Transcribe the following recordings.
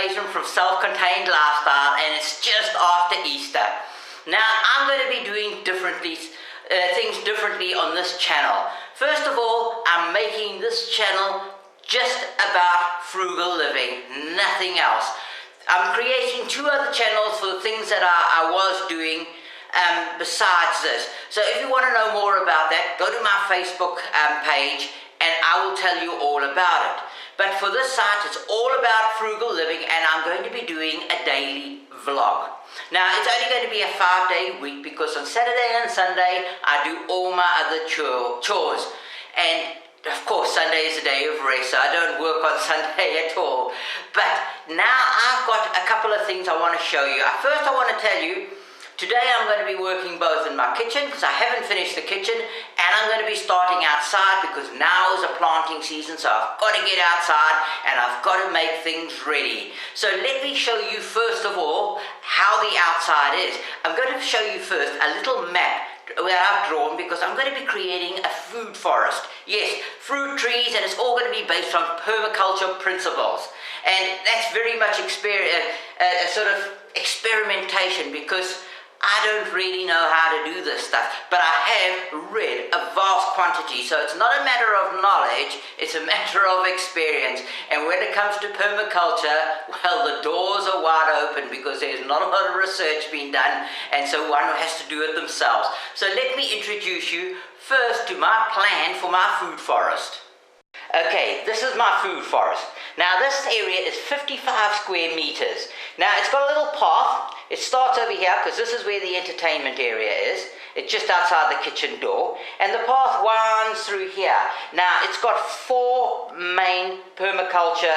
Mason from Self-Contained Lifestyle, and it's just after Easter. Now I'm going to be doing things differently on this channel. First of all, I'm making this channel just about frugal living, nothing else. I'm creating 2 other channels for the things that I was doing besides this. So if you want to know more about that, go to my Facebook page and I will tell you all about it. But for this site, it's all about frugal living, and I'm going to be doing a daily vlog. Now, it's only going to be a 5-day week because on Saturday and Sunday, I do all my other chores. And of course, Sunday is a day of rest, so I don't work on Sunday at all. But now I've got a couple of things I want to show you. First, I want to tell you, today I'm going to be working both in my kitchen because I haven't finished the kitchen, and I'm going to be starting outside because now is a planting season, so I've got to get outside and I've got to make things ready. So let me show you first of all how the outside is. I'm going to show you first a little map where I've drawn because I'm going to be creating a food forest. Yes, fruit trees, and it's all going to be based on permaculture principles. And that's very much a sort of experimentation because I don't really know how to do this stuff, but I have read a vast quantity, so it's not a matter of knowledge, it's a matter of experience. And when it comes to permaculture, well, the doors are wide open because there's not a lot of research being done, and so one has to do it themselves. So let me introduce you first to my plan for my food forest. Okay, this is my food forest. Now this area is 55 square meters. Now it's got a little path. It starts over here because this is where the entertainment area is. It's just outside the kitchen door. And the path winds through here. Now it's got 4 main permaculture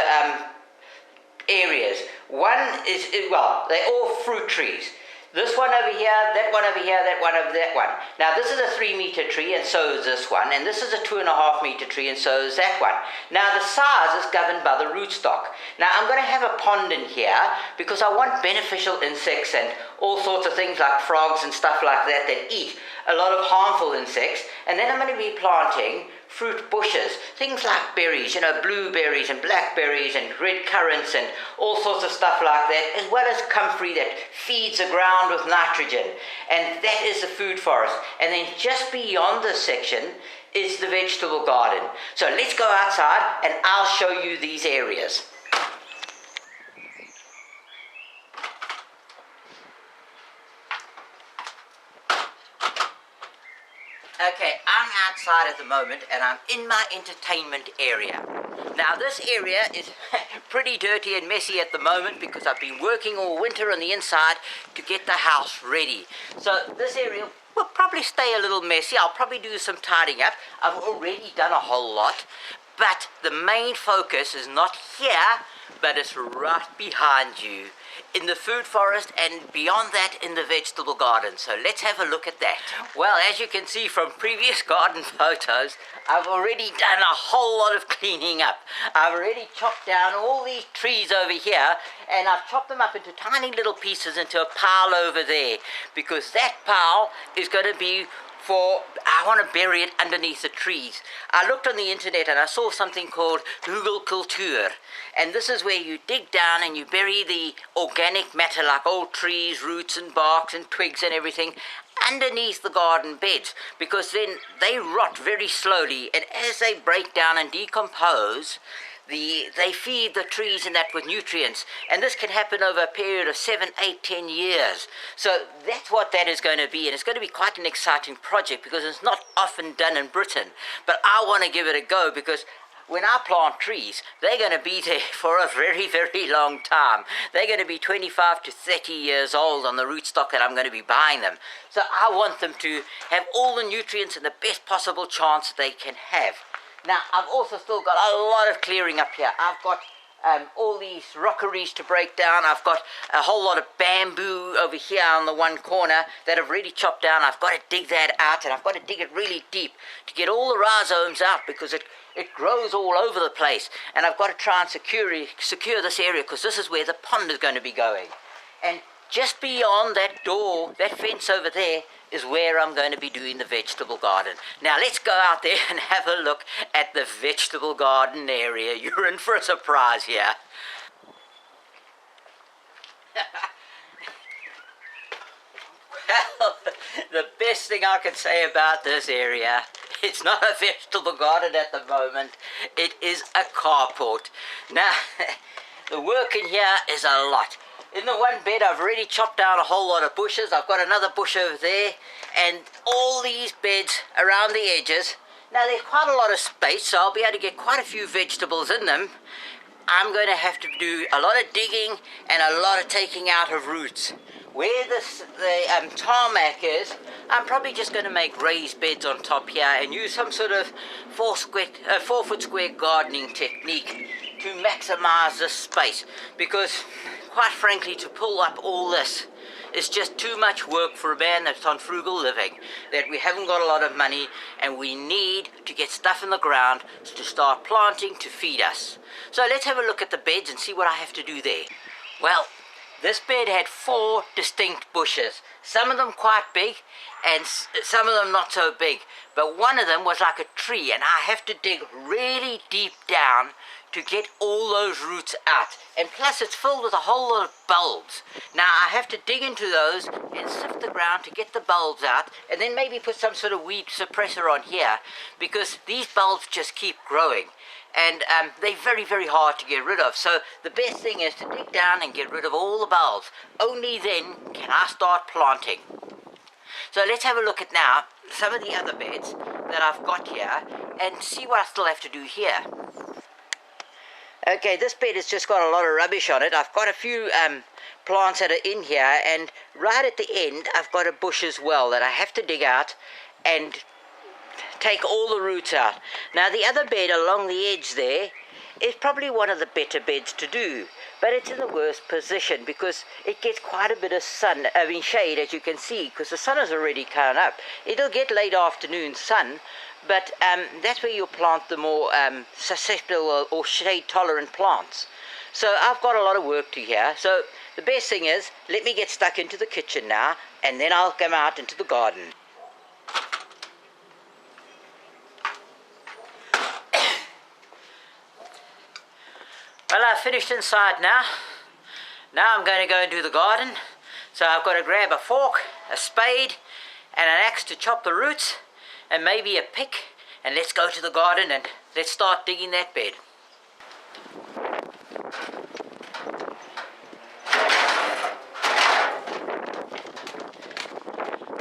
areas. One is, well, they're all fruit trees. This one over here, that one over here, that one over that one. Now this is a 3-meter tree, and so is this one. And this is a 2.5-meter tree, and so is that one. Now the size is governed by the rootstock. Now I'm going to have a pond in here because I want beneficial insects and all sorts of things like frogs and stuff like that that eat a lot of harmful insects. And then I'm going to be planting fruit bushes, things like berries, blueberries and blackberries and red currants and all sorts of stuff like that, as well as comfrey that feeds the ground with nitrogen. And that is the food forest. And then just beyond this section is the vegetable garden. So let's go outside and I'll show you these areas. Okay, I'm outside at the moment and I'm in my entertainment area. Now this area is pretty dirty and messy at the moment because I've been working all winter on the inside to get the house ready. So this area will probably stay a little messy. I'll probably do some tidying up. I've already done a whole lot, but the main focus is not here, but it's right behind you in the food forest and beyond that in the vegetable garden. So let's have a look at that. Well, as you can see from previous garden photos, I've already done a whole lot of cleaning up. I've already chopped down all these trees over here, and I've chopped them up into tiny little pieces into a pile over there, because that pile is going to be I want to bury it underneath the trees. I looked on the internet and I saw something called Culture, and this is where you dig down and you bury the organic matter like old trees, roots and barks and twigs and everything underneath the garden beds, because then they rot very slowly, and as they break down and decompose, they feed the trees and that with nutrients, and this can happen over a period of 7, 8, 10 years. So that's what that is going to be, and it's going to be quite an exciting project because it's not often done in Britain. But I want to give it a go because when I plant trees, they're going to be there for a very, very long time. They're going to be 25 to 30 years old on the rootstock that I'm going to be buying them. So I want them to have all the nutrients and the best possible chance they can have. Now, I've also still got a lot of clearing up here. I've got all these rockeries to break down. I've got a whole lot of bamboo over here on the one corner that I've really chopped down. I've got to dig that out, and I've got to dig it really deep to get all the rhizomes out because it grows all over the place. And I've got to try and secure this area because this is where the pond is going to be going. And just beyond that door, that fence over there, is where I'm going to be doing the vegetable garden. Now let's go out there and have a look at the vegetable garden area. You're in for a surprise here. Well, the best thing I can say about this area, it's not a vegetable garden at the moment, it is a carport. Now, the work in here is a lot. In the one bed I've already chopped down a whole lot of bushes. I've got another bush over there, and all these beds around the edges. Now there's quite a lot of space, so I'll be able to get quite a few vegetables in them. I'm going to have to do a lot of digging and a lot of taking out of roots. Where the tarmac is, I'm probably just going to make raised beds on top here and use some sort of 4-foot square gardening technique to maximize this space, because quite frankly, to pull up all this is just too much work for a man that's on frugal living, that we haven't got a lot of money and we need to get stuff in the ground to start planting to feed us. So let's have a look at the beds and see what I have to do there. Well, this bed had 4 distinct bushes, some of them quite big and some of them not so big, but one of them was like a tree, and I have to dig really deep down to get all those roots out, and plus it's filled with a whole lot of bulbs. Now I have to dig into those and sift the ground to get the bulbs out, and then maybe put some sort of weed suppressor on here, because these bulbs just keep growing, and they're very, very hard to get rid of. So the best thing is to dig down and get rid of all the bulbs. Only then can I start planting. So let's have a look at now some of the other beds that I've got here and see what I still have to do here. Okay, this bed has just got a lot of rubbish on it. I've got a few plants that are in here, and right at the end I've got a bush as well that I have to dig out and take all the roots out. Now the other bed along the edge there is probably one of the better beds to do, but it's in the worst position because it gets quite a bit of shade, as you can see, because the sun has already come up. It'll get late afternoon sun, but that's where you'll plant the more susceptible or shade tolerant plants. So I've got a lot of work to here. So the best thing is, let me get stuck into the kitchen now, and then I'll come out into the garden. Well, I've finished inside now. Now I'm going to go and do the garden. So I've got to grab a fork, a spade, and an axe to chop the roots, and maybe a pick, and let's go to the garden and let's start digging that bed.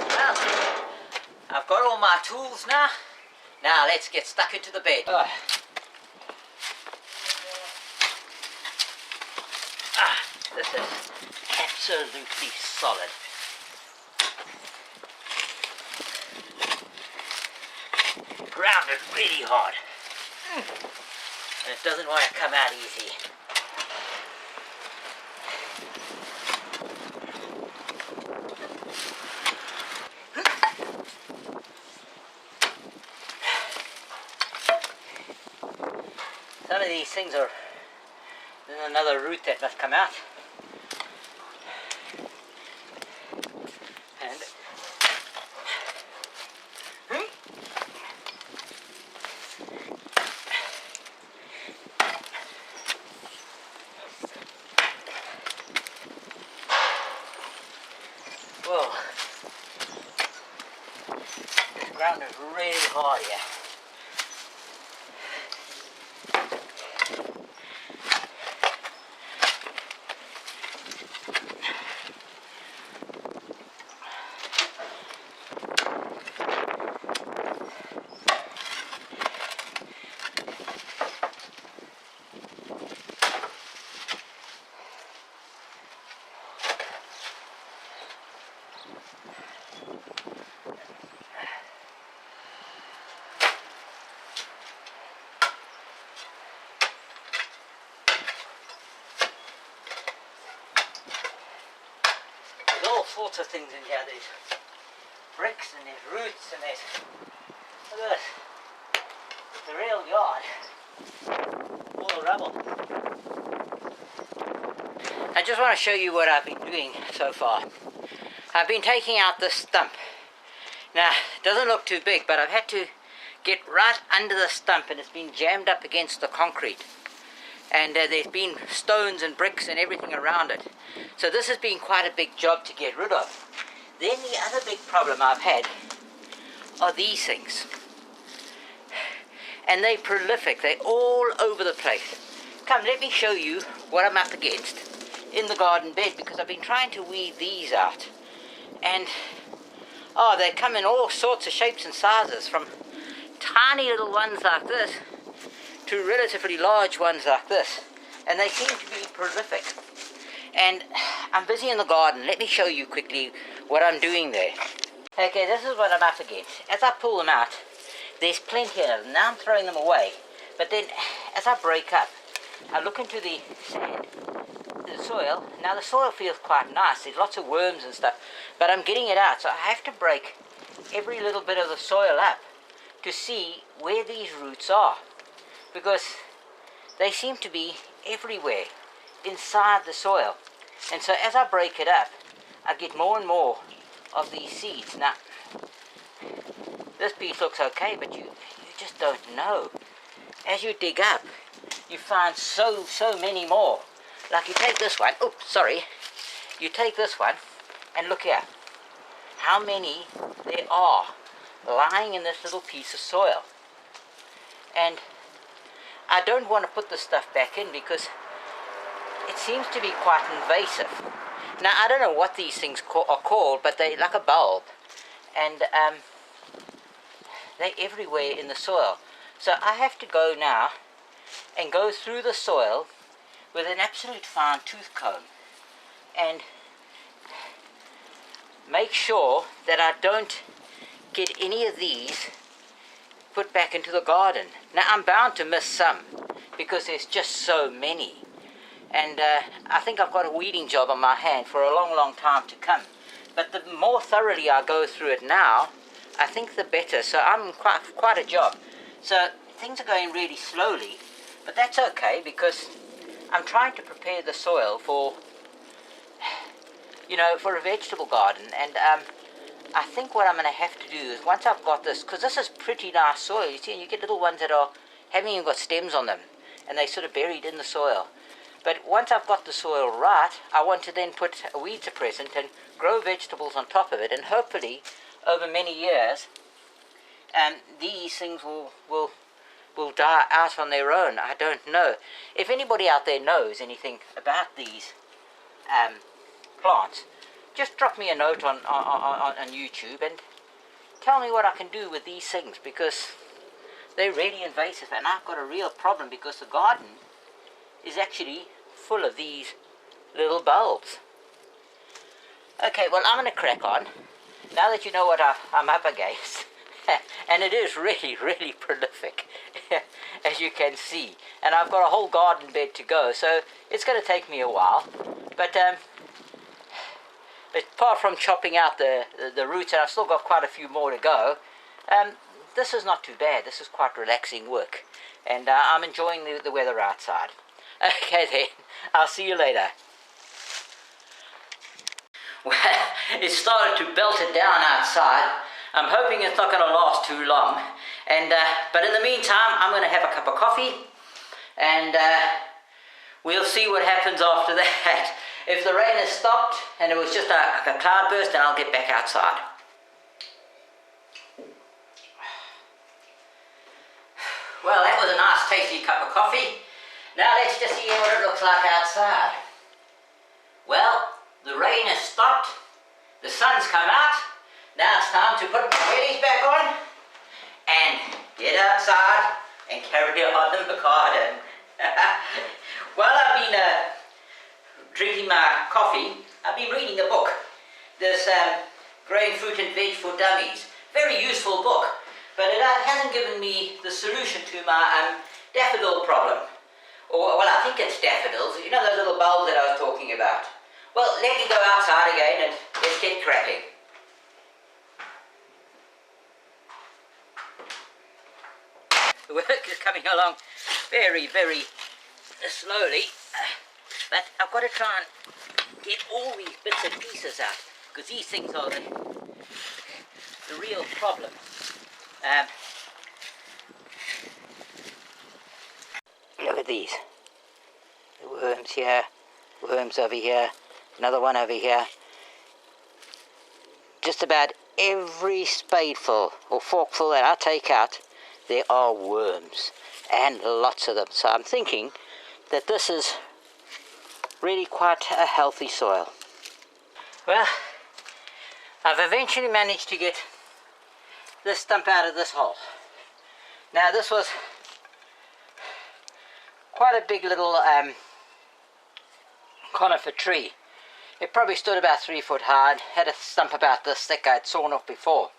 Well, I've got all my tools now. Now let's get stuck into the bed. This is absolutely solid. Grounded really hard. And it doesn't want to come out easy. Some of these things are, there's another root that must come out. And whoa, this ground is really hard here. All sorts of things in here. There's bricks and there's roots and there's, look at this, it's a real yard, all the rubble. I just want to show you what I've been doing so far. I've been taking out this stump. Now it doesn't look too big, but I've had to get right under the stump, and it's been jammed up against the concrete. and there's been stones and bricks and everything around it. So this has been quite a big job to get rid of. Then the other big problem I've had are these things. And they're prolific, they're all over the place. Come, let me show you what I'm up against in the garden bed, because I've been trying to weed these out. And, oh, they come in all sorts of shapes and sizes, from tiny little ones like this to relatively large ones like this. And they seem to be prolific. And I'm busy in the garden. Let me show you quickly what I'm doing there. Okay, this is what I'm up against. As I pull them out, there's plenty of them. Now I'm throwing them away. But then, as I break up, I look into the sand, the soil. Now the soil feels quite nice. There's lots of worms and stuff. But I'm getting it out. So I have to break every little bit of the soil up to see where these roots are. Because they seem to be everywhere inside the soil. And so as I break it up, I get more and more of these seeds. Now, this piece looks okay, but you just don't know. As you dig up, you find so many more. Like you take this one, oops, sorry. You take this one, and look here. How many there are lying in this little piece of soil. And I don't want to put this stuff back in because it seems to be quite invasive. Now, I don't know what these things are called, but they're like a bulb. And they're everywhere in the soil. So I have to go now and go through the soil with an absolute fine tooth comb and make sure that I don't get any of these put back into the garden. Now, I'm bound to miss some because there's just so many. And I think I've got a weeding job on my hand for a long time to come. But the more thoroughly I go through it now, I think the better. So I'm quite a job. So things are going really slowly, but that's okay because I'm trying to prepare the soil for, for a vegetable garden. And I think what I'm going to have to do is, once I've got this, because this is pretty nice soil, you see, and you get little ones that haven't even got stems on them, and they're sort of buried in the soil. But once I've got the soil right, I want to then put a weed suppressant and grow vegetables on top of it, and hopefully over many years these things will die out on their own. I don't know. If anybody out there knows anything about these plants, just drop me a note on YouTube and tell me what I can do with these things, because they're really invasive, and I've got a real problem because the garden is actually full of these little bulbs. Okay, well, I'm going to crack on now that you know what I'm up against. And it is really prolific, as you can see. And I've got a whole garden bed to go, so it's going to take me a while. But apart from chopping out the roots, and I've still got quite a few more to go, this is not too bad. This is quite relaxing work. And I'm enjoying the weather outside. Okay then, I'll see you later. Well, it started to belt it down outside. I'm hoping it's not going to last too long. And but in the meantime, I'm going to have a cup of coffee, and we'll see what happens after that. If the rain has stopped and it was just a cloudburst, then I'll get back outside. Well, that was a nice tasty cup of coffee. Now let's just see what it looks like outside. Well, the rain has stopped, the sun's come out. Now it's time to put my wellies back on and get outside and carry on in the garden. While I've been drinking my coffee, I've been reading a book. This Growing Fruit and Veg for Dummies. Very useful book, but it hasn't given me the solution to my daffodil problem. Or, well, I think it's daffodils. You know those little bulbs that I was talking about? Well, let me go outside again and let's get cracking. The work is coming along very slowly, but I've got to try and get all these bits and pieces out, because these things are the real problem. Look at these. Worms here, worms over here, another one over here. Just about every spadeful or forkful that I take out, there are worms, and lots of them. So I'm thinking that this is really quite a healthy soil. Well, I've eventually managed to get this stump out of this hole. Now this was quite a big little conifer tree. It probably stood about 3 foot high, had a stump about this thick I'd sawn off before.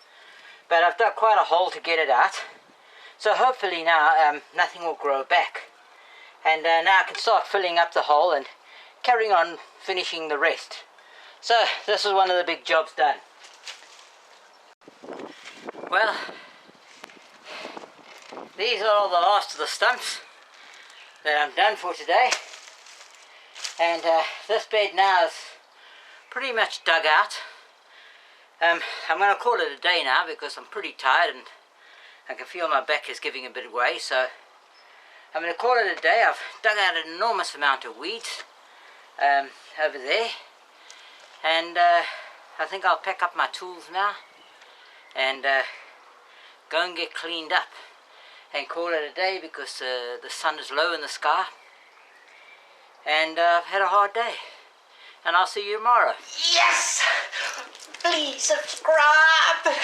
But I've dug quite a hole to get it out. So hopefully now nothing will grow back. And now I can start filling up the hole and carrying on finishing the rest. So this is one of the big jobs done. Well, these are all the last of the stumps that I'm done for today. And this bed now is pretty much dug out. I'm going to call it a day now because I'm pretty tired and I can feel my back is giving a bit away, so I'm going to call it a day. I've dug out an enormous amount of weeds over there, and I think I'll pack up my tools now and go and get cleaned up and call it a day because the sun is low in the sky and I've had a hard day. And I'll see you tomorrow. Yes! Please subscribe!